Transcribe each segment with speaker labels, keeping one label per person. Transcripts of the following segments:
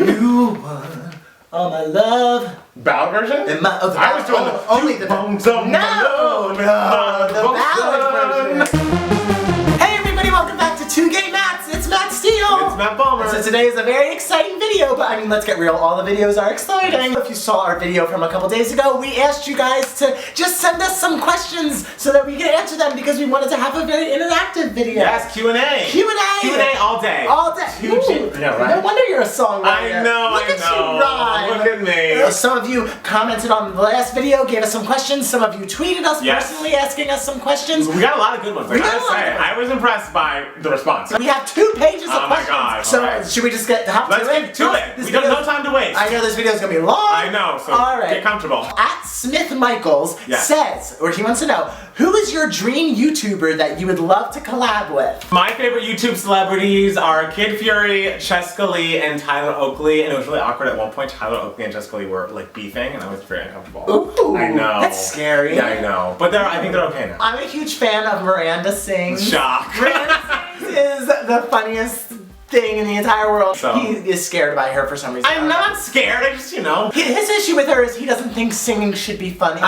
Speaker 1: You won all my love.
Speaker 2: Ballad version?
Speaker 1: And my, oh, the
Speaker 2: I was doing the
Speaker 1: only the
Speaker 2: bones of
Speaker 1: no, the ballad version. Hey everybody, welcome back to Two Gay Mats. It's Matt Steele.
Speaker 2: It's Matt Palmer.
Speaker 1: So today is a very exciting video, but I mean, let's get real. All the videos are exciting. If you saw our video from a couple days ago, we asked you guys to just send us some questions so that we can answer them because we wanted to have a very interactive video.
Speaker 2: Yes, Q&A.
Speaker 1: Q&A.
Speaker 2: Q&A all day.
Speaker 1: All day.
Speaker 2: Yeah, right?
Speaker 1: No wonder you're a songwriter.
Speaker 2: I know,
Speaker 1: Look
Speaker 2: I
Speaker 1: at
Speaker 2: know.
Speaker 1: you rhyme.
Speaker 2: Look at me.
Speaker 1: Some of you commented on the last video, gave us some questions. Some of you tweeted us personally asking us some questions.
Speaker 2: We got a lot of good ones. I gotta say, I was impressed by the response.
Speaker 1: We have 2 pages of questions.
Speaker 2: Oh my god.
Speaker 1: So should we just get hop to it?
Speaker 2: Let's get to it. We don't have no time to waste.
Speaker 1: I know this video is gonna be long.
Speaker 2: I know, so get comfortable.
Speaker 1: At Smith Michaels says, or he wants to know, who is your dream YouTuber that you would love to collab with?
Speaker 2: My favorite YouTube celebrities are Kid Fury, Cheska Lee, and Tyler Oakley. And it was really awkward at one point. Tyler Oakley and Cheska Lee were like beefing, and I was very uncomfortable.
Speaker 1: Ooh,
Speaker 2: I know.
Speaker 1: That's scary.
Speaker 2: Yeah, I know. But I think they're okay now.
Speaker 1: I'm a huge fan of Miranda Sings.
Speaker 2: Shock.
Speaker 1: Miranda Sings is the funniest thing in the entire world.
Speaker 2: So,
Speaker 1: he is scared by her for some reason.
Speaker 2: I'm not scared. I just, you know.
Speaker 1: His issue with her is he doesn't think singing should be funny.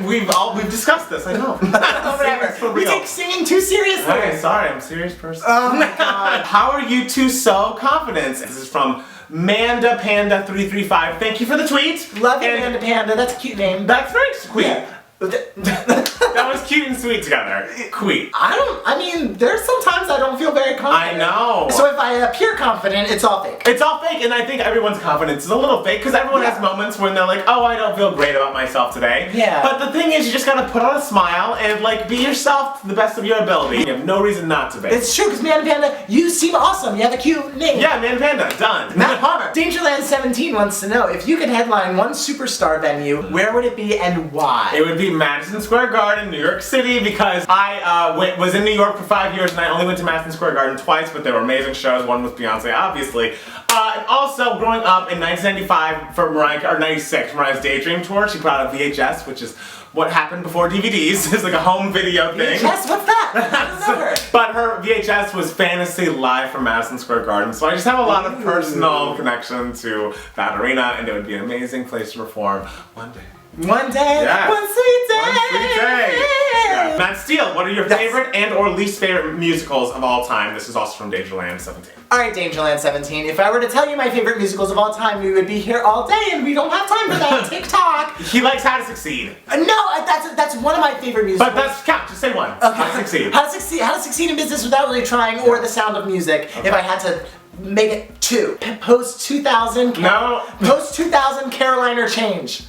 Speaker 2: We've discussed this. I know.
Speaker 1: Whatever.
Speaker 2: For
Speaker 1: We
Speaker 2: real.
Speaker 1: take singing too seriously.
Speaker 2: Okay, sorry. I'm a serious person.
Speaker 1: Oh my god.
Speaker 2: How are you two so confident? This is from Manda Panda 335. Thank you for the tweet.
Speaker 1: Love you, Manda Panda. That's a cute name.
Speaker 2: That's very sweet.
Speaker 1: Yeah.
Speaker 2: That was cute and sweet together. Sweet.
Speaker 1: I mean, there's sometimes I don't feel very confident.
Speaker 2: I know.
Speaker 1: So if I appear confident, it's all fake.
Speaker 2: It's all fake, and I think everyone's confidence is a little fake because everyone has moments when they're like, oh, I don't feel great about myself today.
Speaker 1: Yeah.
Speaker 2: But the thing is, you just gotta put on a smile and like be yourself to the best of your ability. You have no reason not to be.
Speaker 1: It's true, because Manda Panda, you seem awesome. You have a cute name.
Speaker 2: Yeah, Manda Panda, done.
Speaker 1: Matt Palmer. Dangerland17 wants to know, if you could headline one superstar venue, where would it be and why?
Speaker 2: It would be Madison Square Garden, New York City, because I was in New York for 5 years and I only went to Madison Square Garden twice, but they were amazing shows. One with Beyonce, obviously. And also, growing up in 1995 for or 96, Mariah's Daydream Tour, she brought a VHS, which is what happened before DVDs. It's like a home video thing.
Speaker 1: VHS? What's that? I don't know her.
Speaker 2: But her VHS was Fantasy live from Madison Square Garden, so I just have a lot of personal connection to that arena, and it would be an amazing place to perform one day.
Speaker 1: One day, one sweet day.
Speaker 2: One sweet day. Yeah. Matt Steele, what are your favorite and or least favorite musicals of all time? This is also from Dangerland17.
Speaker 1: Alright, Dangerland17, if I were to tell you my favorite musicals of all time, we would be here all day and we don't have time for that. TikTok.
Speaker 2: He likes How to Succeed.
Speaker 1: No, that's one of my favorite musicals.
Speaker 2: But that's count, just say one.
Speaker 1: Okay.
Speaker 2: How to Succeed.
Speaker 1: How to Succeed in Business Without Really Trying, or The Sound of Music, if I had to make it 2. Post 2000.
Speaker 2: No.
Speaker 1: Post 2000 Caroline or Change.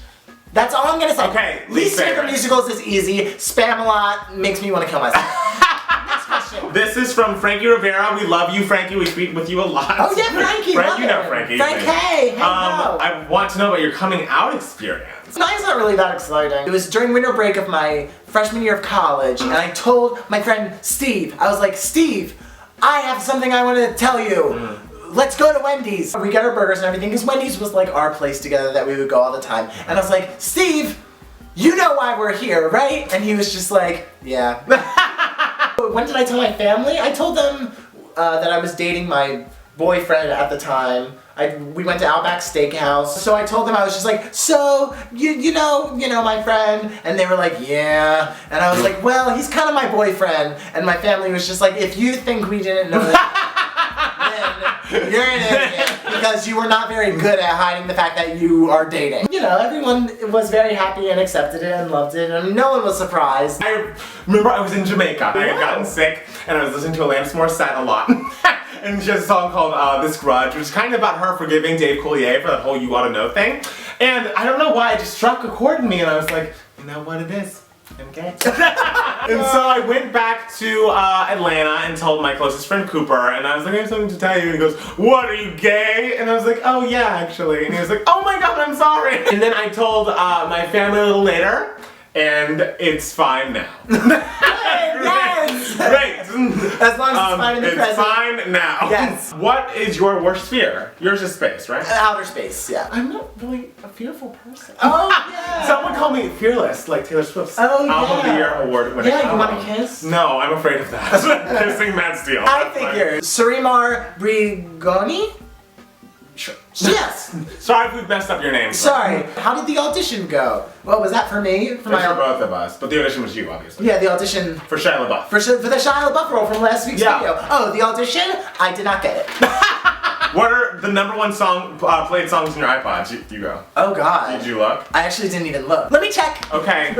Speaker 1: That's all I'm gonna say.
Speaker 2: Okay,
Speaker 1: Least favorite musicals is easy. Spam-A-Lot makes me want to kill myself. Next question.
Speaker 2: This is from Frankie Rivera. We love you, Frankie. We speak with you a lot.
Speaker 1: Oh yeah, Frankie.
Speaker 2: You know Frankie.
Speaker 1: Frank, hey,
Speaker 2: I want to know about your coming out experience.
Speaker 1: Mine's not really that exciting. It was during winter break of my freshman year of college, and I told my friend Steve, I was like, Steve, I have something I want to tell you. Let's go to Wendy's. We got our burgers and everything, because Wendy's was like our place together that we would go all the time. And I was like, Steve, you know why we're here, right? And he was just like, yeah. When did I tell my family? I told them that I was dating my boyfriend at the time. We went to Outback Steakhouse. So I told them, I was just like, so, you know my friend? And they were like, yeah. And I was like, well, he's kind of my boyfriend. And my family was just like, if you think we didn't know that, then you're an idiot, because you were not very good at hiding the fact that you are dating. You know, everyone was very happy and accepted it and loved it, and no one was surprised.
Speaker 2: I remember I was in Jamaica. I had gotten sick, and I was listening to Alanis Morissette a lot. And she has a song called This Grudge, which is kind of about her forgiving Dave Coulier for that whole You Ought to Know thing. And I don't know why, it just struck a chord in me, and I was like, you know what it is? I'm gay. And so I went back to Atlanta and told my closest friend Cooper, and I was like, I have something to tell you. And he goes, what, are you gay? And I was like, oh yeah, actually. And he was like, oh my god, I'm sorry. And then I told my family a little later, and it's fine now.
Speaker 1: Yes!
Speaker 2: Great!
Speaker 1: As long as it's fine in the present.
Speaker 2: It's fine now.
Speaker 1: Yes.
Speaker 2: What is your worst fear? Yours is space, right?
Speaker 1: Outer space, yeah.
Speaker 2: I'm not really a fearful person.
Speaker 1: Oh, yeah.
Speaker 2: Someone called me fearless, like Taylor Swift's Album of the Year award winning.
Speaker 1: Yeah, you want to kiss?
Speaker 2: No, I'm afraid of that. Kissing Matt Steele.
Speaker 1: I figured. Sarimar Brigoni? Yes.
Speaker 2: Sorry if we've messed up your name.
Speaker 1: Sorry. How did the audition go? Well, was that for me?
Speaker 2: For both of us, but the audition was you, obviously.
Speaker 1: Yeah, the audition.
Speaker 2: For Shia LaBeouf.
Speaker 1: For the Shia LaBeouf role from last week's video. Oh, the audition? I did not get it.
Speaker 2: What are the #1 song played songs in your iPods? You go.
Speaker 1: Oh God.
Speaker 2: Did you look?
Speaker 1: I actually didn't even look. Let me check.
Speaker 2: Okay.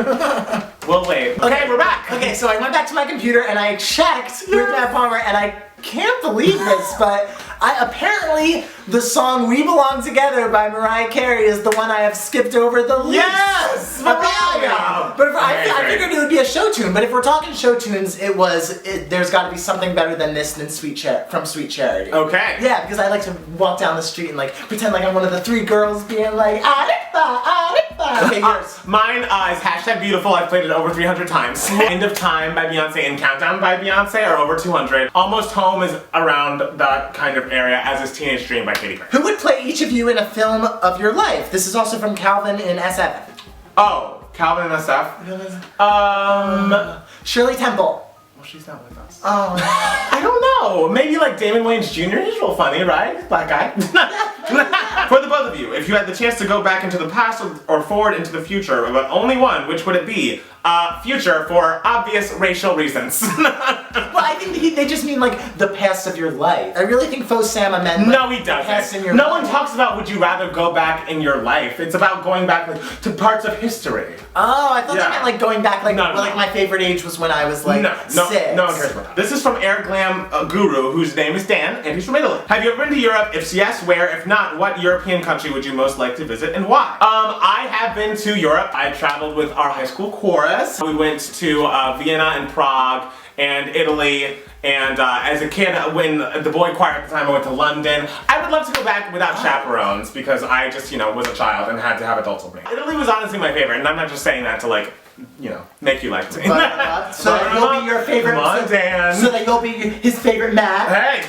Speaker 2: We'll wait. Okay, we're back.
Speaker 1: Okay, so I went back to my computer and I checked with Matt Palmer, and I can't believe this, but apparently the song "We Belong Together" by Mariah Carey is the one I have skipped over the least.
Speaker 2: Yes, Mariah.
Speaker 1: But I figured it would be a show tune. But if we're talking show tunes, there's got to be something better than this than Sweet Charity.
Speaker 2: Okay.
Speaker 1: Yeah, because I like to walk down the street and like pretend like I'm one of the 3 girls being like Arifa, Arifa. Okay, yours.
Speaker 2: Mine is #Beautiful. I've played it over 300 times. End of Time by Beyonce and Countdown by Beyonce are over 200. Almost Home is around that kind of area, as is Teenage Dream by Katy Perry.
Speaker 1: Who would play each of you in a film of your life? This is also from Calvin in SF.
Speaker 2: Oh, Calvin and SF?
Speaker 1: Shirley Temple.
Speaker 2: Well, she's not with us.
Speaker 1: Oh.
Speaker 2: I don't know. Maybe like Damon Wayans Jr. He's real funny, right? Black guy. For the both of you, if you had the chance to go back into the past or forward into the future, but only one, which would it be? Future, for obvious racial reasons.
Speaker 1: Well, I think they just mean like the past of your life. I really think Faux Sama meant like,
Speaker 2: no, he doesn't.
Speaker 1: past in your
Speaker 2: no
Speaker 1: life.
Speaker 2: one talks about would you rather go back in your life. It's about going back like, to parts of history.
Speaker 1: Oh, I thought they meant like going back like,
Speaker 2: No.
Speaker 1: like my favorite age was when I was like 6.
Speaker 2: No one cares about that. This is from Air Glam Guru, whose name is Dan, and he's from Italy. Have you ever been to Europe? If yes, where? If not, what European country would you most like to visit and why? I have been to Europe. I traveled with our high school chorus. We went to Vienna and Prague and Italy, and as a kid, when the boy choir at the time, I went to London. I would love to go back without chaperones because I just, was a child and had to have adults with me. Italy was honestly my favorite, and I'm not just saying that to like, make you like me.
Speaker 1: So that you'll be your favorite.
Speaker 2: Come on, Dan.
Speaker 1: So that you'll be his favorite Matt.
Speaker 2: Hey!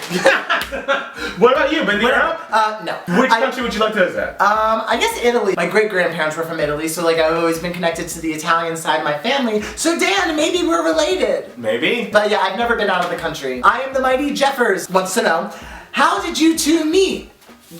Speaker 2: What about you? Been to Europe?
Speaker 1: No.
Speaker 2: Which country would you like to visit?
Speaker 1: I guess Italy. My great-grandparents were from Italy, so like I've always been connected to the Italian side of my family. So Dan, maybe we're related.
Speaker 2: Maybe.
Speaker 1: But yeah, I've never been out of the country. I am the mighty Jeffers wants to know, how did you two meet?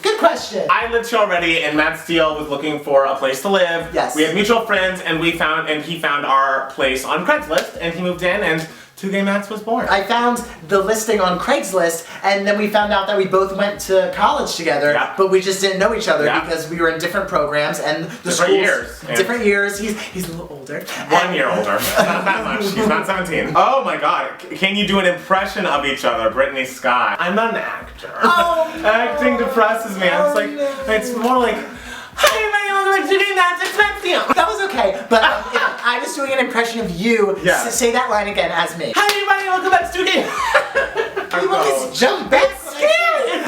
Speaker 1: Good question.
Speaker 2: I lived here already, and Matt Steele was looking for a place to live.
Speaker 1: Yes.
Speaker 2: We had mutual friends, and he found our place on Craigslist, and he moved in, and Two Gay Mats was born.
Speaker 1: I found the listing on Craigslist, and then we found out that we both went to college together, but we just didn't know each other because we were in different programs and the schools. Different years. He's a little older.
Speaker 2: 1 year older. Not that much. He's not 17. Oh my god. Can you do an impression of each other, Brittany Scott? I'm not an actor.
Speaker 1: Oh, no.
Speaker 2: Acting depresses me.
Speaker 1: Oh,
Speaker 2: It's more like, hi, my welcome to Doing That.
Speaker 1: That was okay, but if I was doing an impression of you, say that line again as me.
Speaker 2: Hi everybody, welcome back to Doing
Speaker 1: You always jump back.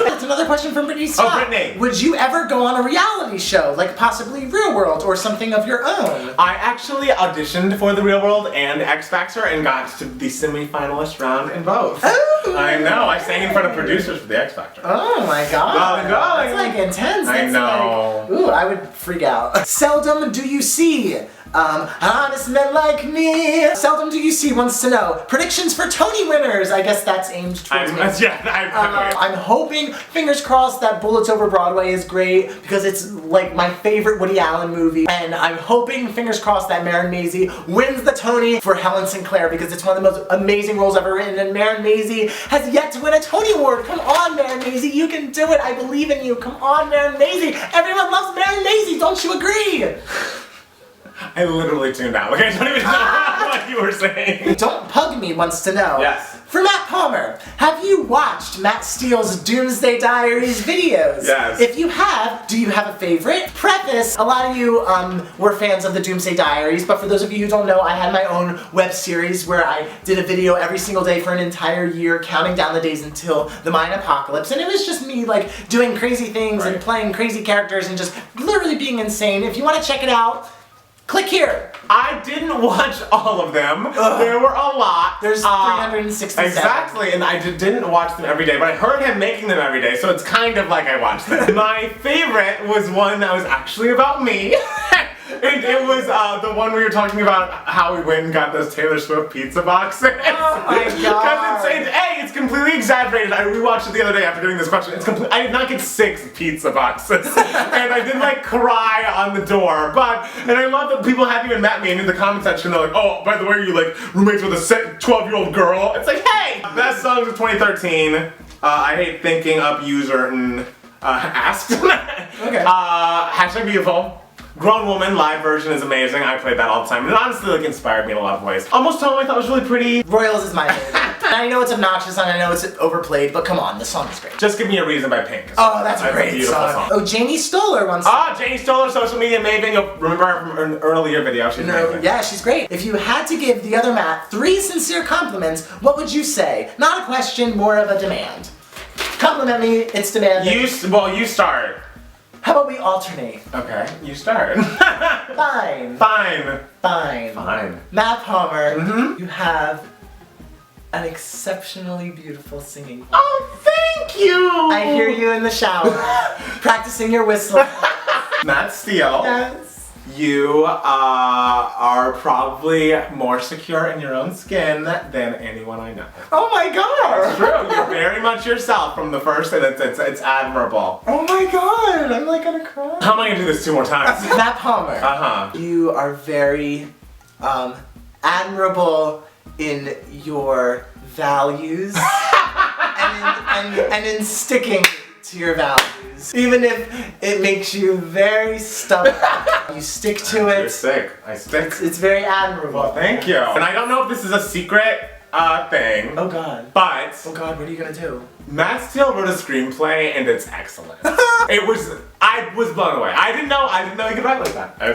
Speaker 1: That's another question from Brittany Scott.
Speaker 2: Oh, Brittany.
Speaker 1: Would you ever go on a reality show, like possibly Real World or something of your own?
Speaker 2: I actually auditioned for The Real World and X Factor and got to the semi-finalist round in both.
Speaker 1: Oh.
Speaker 2: I know, I sang in front of producers for the X Factor.
Speaker 1: Oh my god.
Speaker 2: Oh god.
Speaker 1: That's like intense.
Speaker 2: I know.
Speaker 1: Like, ooh, I would freak out. Seldom do you see honest men like me. Seldom do you see wants to know predictions for Tony winners. I guess that's aimed towards me. I'm hoping, fingers crossed, that Bullets Over Broadway is great because it's like my favorite Woody Allen movie, and I'm hoping, fingers crossed, that Maren Maisie wins the Tony for Helen Sinclair because it's one of the most amazing roles ever written, and Maren Maisie has yet to win a Tony Award. Come on, Maren Maisie, you can do it. I believe in you. Come on, Maren Maisie. Everyone loves Maren Maisie. Don't you agree?
Speaker 2: I literally tuned out. Like, I don't even know what you were saying.
Speaker 1: Don't Pug Me wants to know.
Speaker 2: Yes.
Speaker 1: For Matt Palmer, have you watched Matt Steele's Doomsday Diaries videos?
Speaker 2: Yes.
Speaker 1: If you have, do you have a favorite? Preface, a lot of you were fans of the Doomsday Diaries, but for those of you who don't know, I had my own web series where I did a video every single day for an entire year, counting down the days until the Mayan apocalypse, and it was just me like doing crazy things and playing crazy characters and just literally being insane. If you want to check it out, click here.
Speaker 2: I didn't watch all of them. There were a lot.
Speaker 1: There's 367.
Speaker 2: Exactly, and I didn't watch them every day, but I heard him making them every day, so it's kind of like I watched them. My favorite was one that was actually about me. And it was the one where you're talking about how we went and got those Taylor Swift pizza boxes.
Speaker 1: Oh my god.
Speaker 2: Because it's completely exaggerated. I rewatched it the other day after getting this question. I did not get 6 pizza boxes. And I didn't like cry on the door. And I love that people haven't even met me, and in the comment section they're like, oh, by the way, are you like roommates with a 12-year-old girl? It's like, hey! Best songs of 2013. I hate thinking up user and asked.
Speaker 1: Okay.
Speaker 2: Hashtag beautiful. Grown Woman live version is amazing. I played that all the time. And it honestly like inspired me in a lot of ways. Almost Home I thought was really pretty.
Speaker 1: Royals is my favorite. I know it's obnoxious and I know it's overplayed, but come on, the song is great.
Speaker 2: Just Give Me a Reason by Pink.
Speaker 1: Oh, that's a great
Speaker 2: beautiful
Speaker 1: song. Oh, Janie Stoller once.
Speaker 2: Janie Stoller, social media maven. You'll remember her from an earlier video. She's amazing.
Speaker 1: Yeah, she's great. If you had to give the other Matt 3 sincere compliments, what would you say? Not a question, more of a demand. Compliment me, it's demanding.
Speaker 2: You start.
Speaker 1: How about we alternate?
Speaker 2: Okay, you start.
Speaker 1: Fine.
Speaker 2: Fine.
Speaker 1: Fine.
Speaker 2: Fine.
Speaker 1: Matt Palmer, you have an exceptionally beautiful singing voice.
Speaker 2: Oh, thank you!
Speaker 1: I hear you in the shower, practicing your whistle.
Speaker 2: Matt Steele.
Speaker 1: Yes.
Speaker 2: You are probably more secure in your own skin than anyone I know.
Speaker 1: Oh my god!
Speaker 2: It's true. You're very much yourself from the first, and it's admirable.
Speaker 1: Oh my god! I'm like gonna cry.
Speaker 2: How am I gonna do this 2 more times?
Speaker 1: Matt Palmer.
Speaker 2: Uh-huh.
Speaker 1: You are very admirable in your values and in sticking to your values. Even if it makes you very stubborn, you stick to it.
Speaker 2: You're sick. I stick.
Speaker 1: It's very admirable.
Speaker 2: Well, thank you. And I don't know if this is a secret thing.
Speaker 1: Oh god.
Speaker 2: But
Speaker 1: oh god, what are you gonna do?
Speaker 2: Matt Steele wrote a screenplay and it's excellent. I was blown away. I didn't know he could write like that. I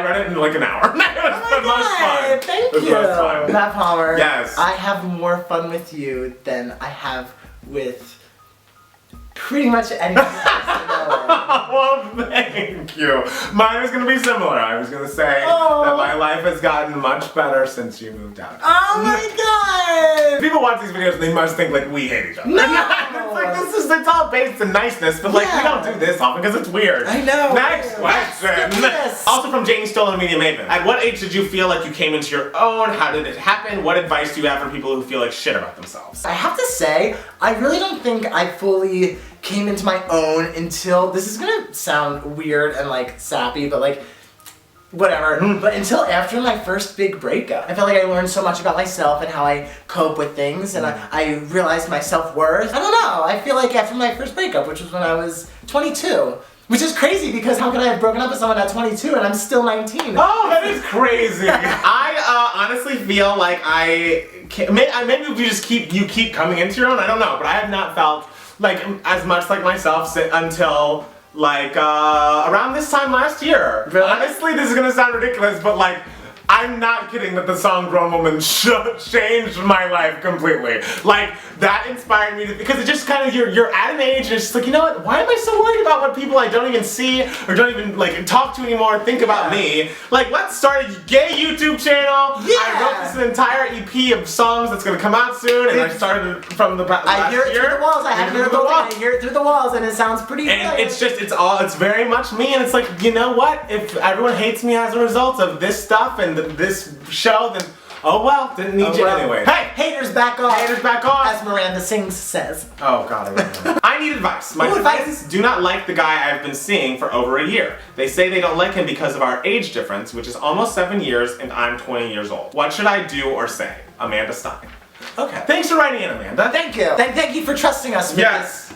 Speaker 2: read it in like an hour. It was the most fun.
Speaker 1: Thank
Speaker 2: you. Most fun.
Speaker 1: Matt Palmer.
Speaker 2: Yes.
Speaker 1: I have more fun with you than I have with pretty much anything else I know.
Speaker 2: Well, thank you. Mine was gonna be similar. I was gonna say that my life has gotten much better since you moved out.
Speaker 1: Oh my god!
Speaker 2: People watch these videos and they must think like we hate each other.
Speaker 1: No!
Speaker 2: It's like it's all based in niceness, but like we don't do this often because it's weird.
Speaker 1: I know.
Speaker 2: Next question.
Speaker 1: Yes.
Speaker 2: Also from Janie Stoller, Media Maven. At what age did you feel like you came into your own? How did it happen? What advice do you have for people who feel like shit about themselves?
Speaker 1: I have to say, I really don't think I fully came into my own until, this is gonna sound weird and like sappy, but like, whatever, but until after my first big breakup. I felt like I learned so much about myself and how I cope with things, and I realized my self-worth. I don't know, I feel like after my first breakup, which was when I was 22, which is crazy because how could I have broken up with someone at 22 and I'm still 19?
Speaker 2: Oh, that is crazy. I honestly feel like maybe you keep coming into your own, I don't know, but I have not felt like as much like myself until like around this time last year.
Speaker 1: Really?
Speaker 2: Honestly, this is gonna sound ridiculous, but like I'm not kidding that the song Grown Woman changed my life completely. Like, that inspired me to, because it just kind of, you're at an age and it's just like, you know what, why am I so worried about what people I don't even see or don't even like talk to anymore think about me? Like, let's start a gay YouTube channel.
Speaker 1: Yeah.
Speaker 2: I wrote this entire EP of songs that's gonna come out soon, and I started from the last year.
Speaker 1: I hear it through the walls, I hear it through the walls, and it sounds pretty good.
Speaker 2: And it's just, it's very much me, and it's like, you know what, if everyone hates me as a result of this stuff and this show, then oh well, didn't need you anyway.
Speaker 1: Hey, haters back off.
Speaker 2: Haters back off.
Speaker 1: As Miranda Sings says.
Speaker 2: Oh god, I remember. I need advice. My friends do not like the guy I've been seeing for over a year. They say they don't like him because of our age difference, which is almost 7 years, and I'm 20 years old. What should I do or say? Amanda Stein.
Speaker 1: Okay.
Speaker 2: Thanks for writing in, Amanda.
Speaker 1: Thank you. Thank you for trusting us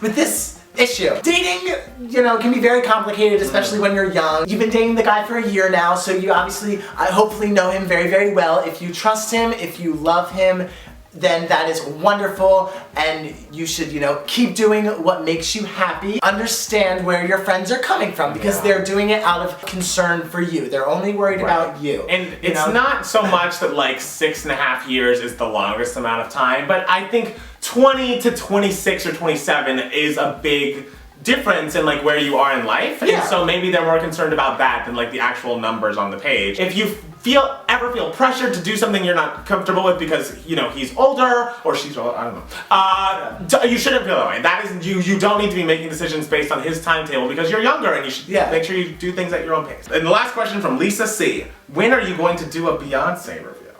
Speaker 1: with this issue. Dating, can be very complicated, especially when you're young. You've been dating the guy for a year now, so you obviously, hopefully know him very, very well. If you trust him, if you love him, then that is wonderful, and you should, keep doing what makes you happy. Understand where your friends are coming from, because they're doing it out of concern for you. They're only worried about you.
Speaker 2: And it's not so much that like 6.5 years is the longest amount of time, but I think 20 to 26 or 27 is a big difference in like where you are in life,
Speaker 1: Yeah.
Speaker 2: and so maybe they're more concerned about that than like the actual numbers on the page. If you ever feel pressured to do something you're not comfortable with because you know he's older or she's older, I don't know. You shouldn't feel that way. That is you don't need to be making decisions based on his timetable because you're younger and you should make sure you do things at your own pace. And the last question from Lisa C. When are you going to do a Beyonce review?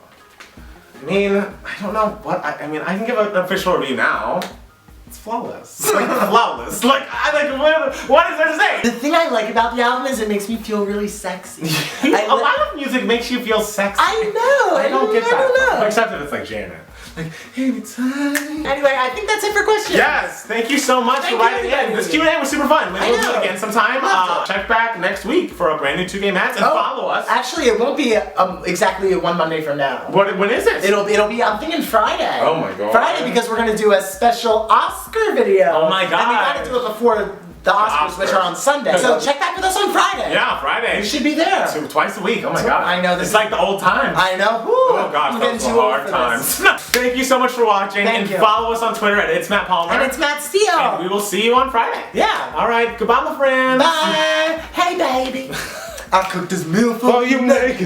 Speaker 2: I mean, I don't know what I mean. I can give an official review now. It's flawless. Like flawless. Like what is there to say?
Speaker 1: The thing I like about the album is it makes me feel really sexy.
Speaker 2: A lot of music makes you feel sexy.
Speaker 1: I know.
Speaker 2: I don't get that.
Speaker 1: I don't know.
Speaker 2: Except if it's like Janet. Like, anytime.
Speaker 1: Anyway, I think that's it for questions.
Speaker 2: Yes, thank you so much for writing in. This Q&A was super fun. Maybe we'll do it again sometime. Check back next week for a brand new 2K Mats and follow us.
Speaker 1: Actually, it won't be exactly one Monday from now.
Speaker 2: When is it?
Speaker 1: It'll be, I'm thinking Friday.
Speaker 2: Oh my god.
Speaker 1: Friday, because we're gonna do a special Oscar video.
Speaker 2: Oh my god.
Speaker 1: And we gotta do it before the Oscars, which are on Sunday. So check back with us on Friday.
Speaker 2: Yeah, Friday.
Speaker 1: You should be there.
Speaker 2: Twice a week. Oh my god.
Speaker 1: I know this.
Speaker 2: It's like the old times.
Speaker 1: I know. Woo.
Speaker 2: Oh gosh, those were hard times. Thank you so much for watching.
Speaker 1: Thank you.
Speaker 2: Follow us on Twitter at It's Matt Palmer.
Speaker 1: And it's Matt Steele.
Speaker 2: And we will see you on Friday.
Speaker 1: Yeah.
Speaker 2: Alright, goodbye my friends.
Speaker 1: Bye. Hey baby. I cooked this meal for you naked.